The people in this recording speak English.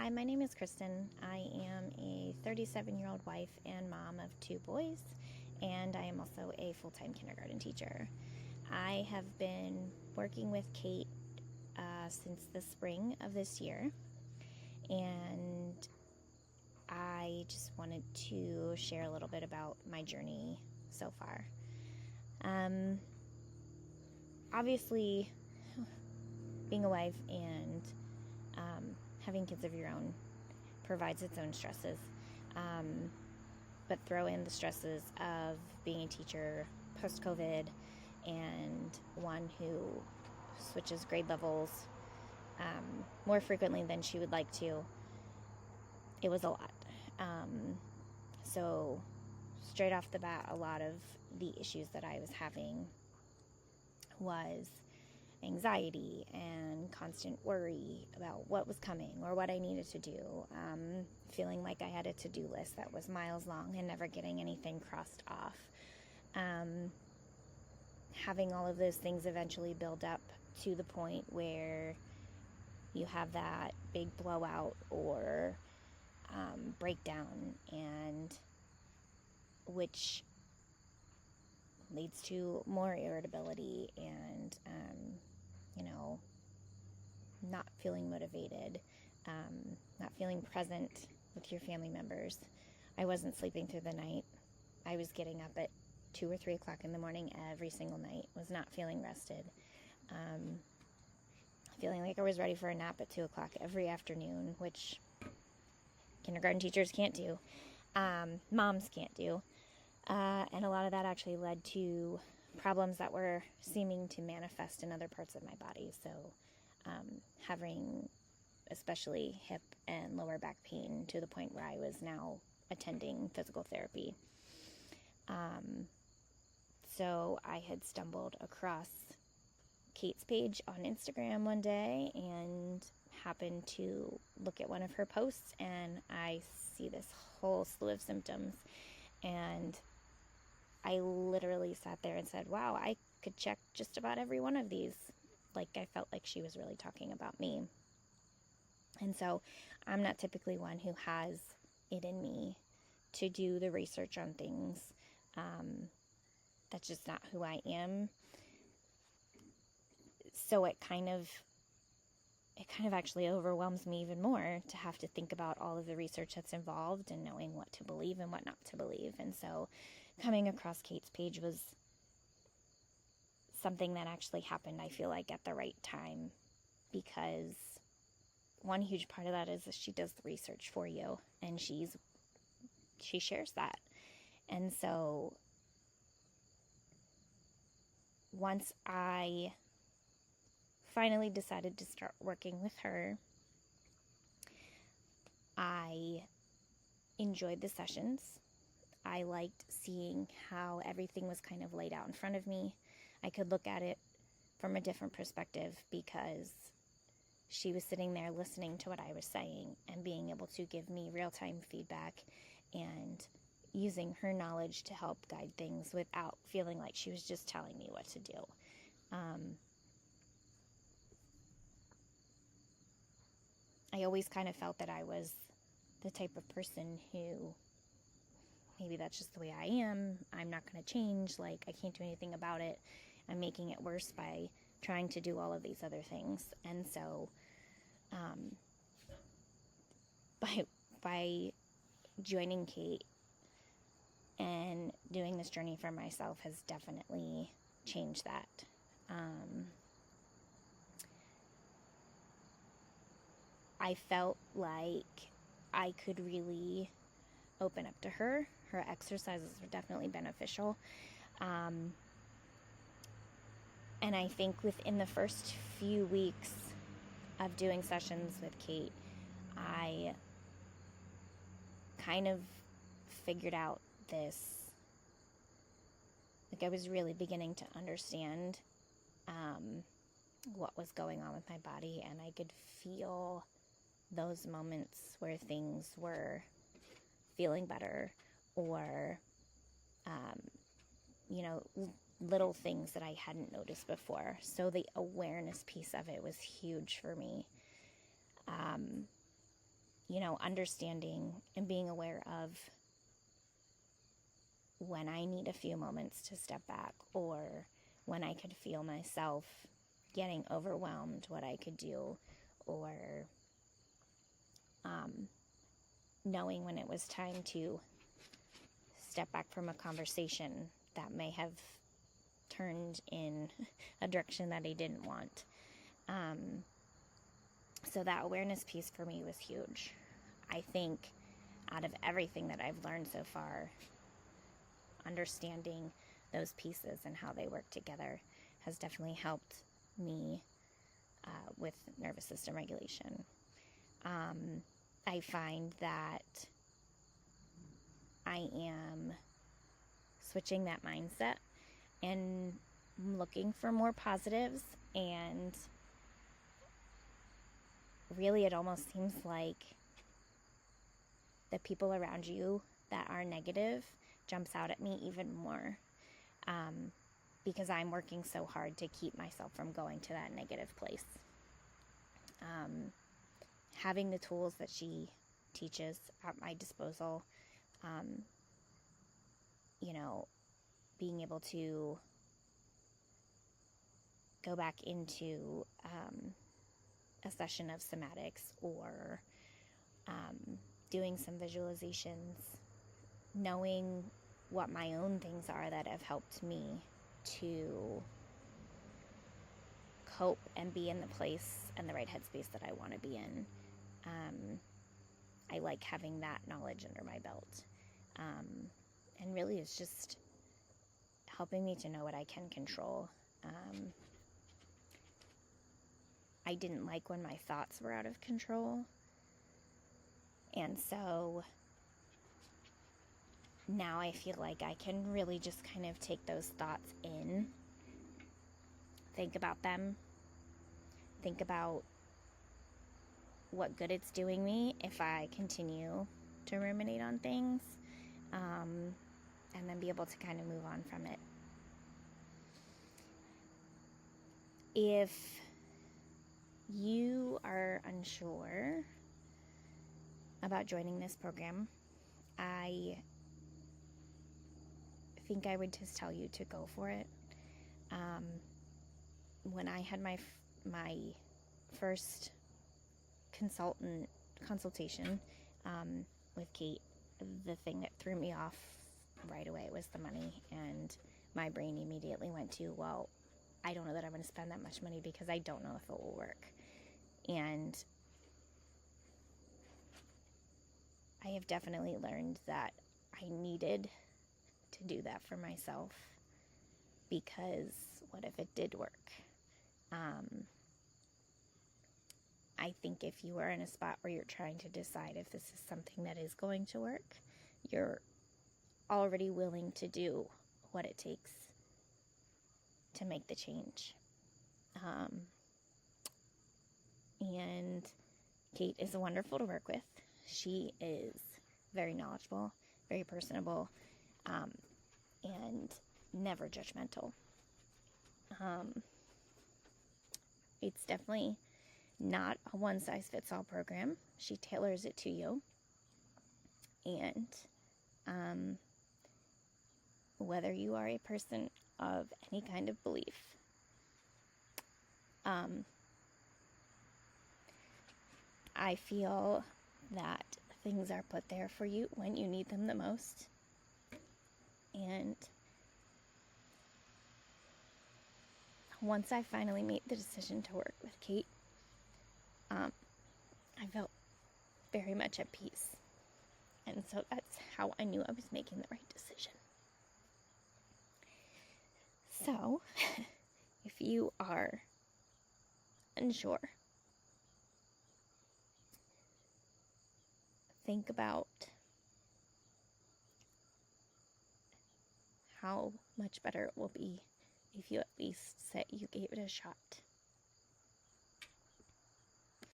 Hi, my name is Kristian. I am a 37-year-old wife and mom of 2 boys, and I am also a full-time kindergarten teacher. I have been working with Kate since the spring of this year, and I just wanted to share a little bit about my journey so far. Obviously, being a wife and having kids of your own provides its own stresses. But throw in the stresses of being a teacher post-COVID and one who switches grade levels more frequently than she would like to. It was a lot. So straight off the bat, a lot of the issues that I was having was anxiety and constant worry about what was coming or what I needed to do, feeling like I had a to-do list that was miles long and never getting anything crossed off, having all of those things eventually build up to the point where you have that big blowout or breakdown, and which leads to more irritability and not feeling motivated, not feeling present with your family members. I wasn't sleeping through the night. I was getting up at 2 or 3 o'clock in the morning every single night, was not feeling rested, feeling like I was ready for a nap at 2 o'clock every afternoon, which kindergarten teachers can't do, moms can't do. And a lot of that actually led to problems that were seeming to manifest in other parts of my body. So having especially hip and lower back pain to the point where I was now attending physical therapy. So I had stumbled across Kate's page on Instagram one day and happened to look at one of her posts, and I see this whole slew of symptoms, and I literally sat there and said, wow, I could check just about every one of these. Like, I felt like she was really talking about me. And so I'm not typically one who has it in me to do the research on things. That's just not who I am. So it kind of actually overwhelms me even more to have to think about all of the research that's involved and knowing what to believe and what not to believe. And so coming across Kate's page was something that actually happened, I feel like, at the right time, because one huge part of that is that she does the research for you, and she shares that. And so once I finally decided to start working with her, I enjoyed the sessions. I liked seeing how everything was kind of laid out in front of me. I could look at it from a different perspective because she was sitting there listening to what I was saying and being able to give me real-time feedback and using her knowledge to help guide things without feeling like she was just telling me what to do. I always kind of felt that I was the type of person who, maybe that's just the way I am, I'm not going to change, like, I can't do anything about it, I'm making it worse by trying to do all of these other things. And so by joining Kate and doing this journey for myself has definitely changed that. I felt like I could really open up to her. Her exercises were definitely beneficial. And I think within the first few weeks of doing sessions with Kate, I kind of figured out this, like, I was really beginning to understand what was going on with my body, and I could feel those moments where things were feeling better, or little things that I hadn't noticed before. So the awareness piece of it was huge for me. understanding and being aware of when I need a few moments to step back, or when I could feel myself getting overwhelmed, what I could do, or knowing when it was time to step back from a conversation that may have turned in a direction that I didn't want. So that awareness piece for me was huge. I think out of everything that I've learned so far, understanding those pieces and how they work together has definitely helped me with nervous system regulation. I find that I am switching that mindset and looking for more positives, and really it almost seems like the people around you that are negative jumps out at me even more, because I'm working so hard to keep myself from going to that negative place. Having the tools that she teaches at my disposal, being able to go back into a session of somatics, or doing some visualizations, knowing what my own things are that have helped me to cope and be in the place and the right headspace that I want to be in. I like having that knowledge under my belt. And really it's just helping me to know what I can control. I didn't like when my thoughts were out of control. And so now I feel like I can really just kind of take those thoughts in, think about them, think about what good it's doing me if I continue to ruminate on things, and then be able to kind of move on from it. If you are unsure about joining this program, I think I would just tell you to go for it. When I had my first consultation with Kate, the thing that threw me off right away was the money, and my brain immediately went to, well, I don't know that I'm going to spend that much money because I don't know if it will work. And I have definitely learned that I needed to do that for myself, because what if it did work? I think if you are in a spot where you're trying to decide if this is something that is going to work, you're already willing to do what it takes to make the change. And Kate is wonderful to work with. She is very knowledgeable, very personable, and never judgmental. It's definitely not a one-size-fits-all program. She tailors it to you. And whether you are a person of any kind of belief, I feel that things are put there for you when you need them the most. And once I finally made the decision to work with Kate, I felt very much at peace. And so that's how I knew I was making the right decision. So, if you are unsure, think about how much better it will be if you at least say you gave it a shot.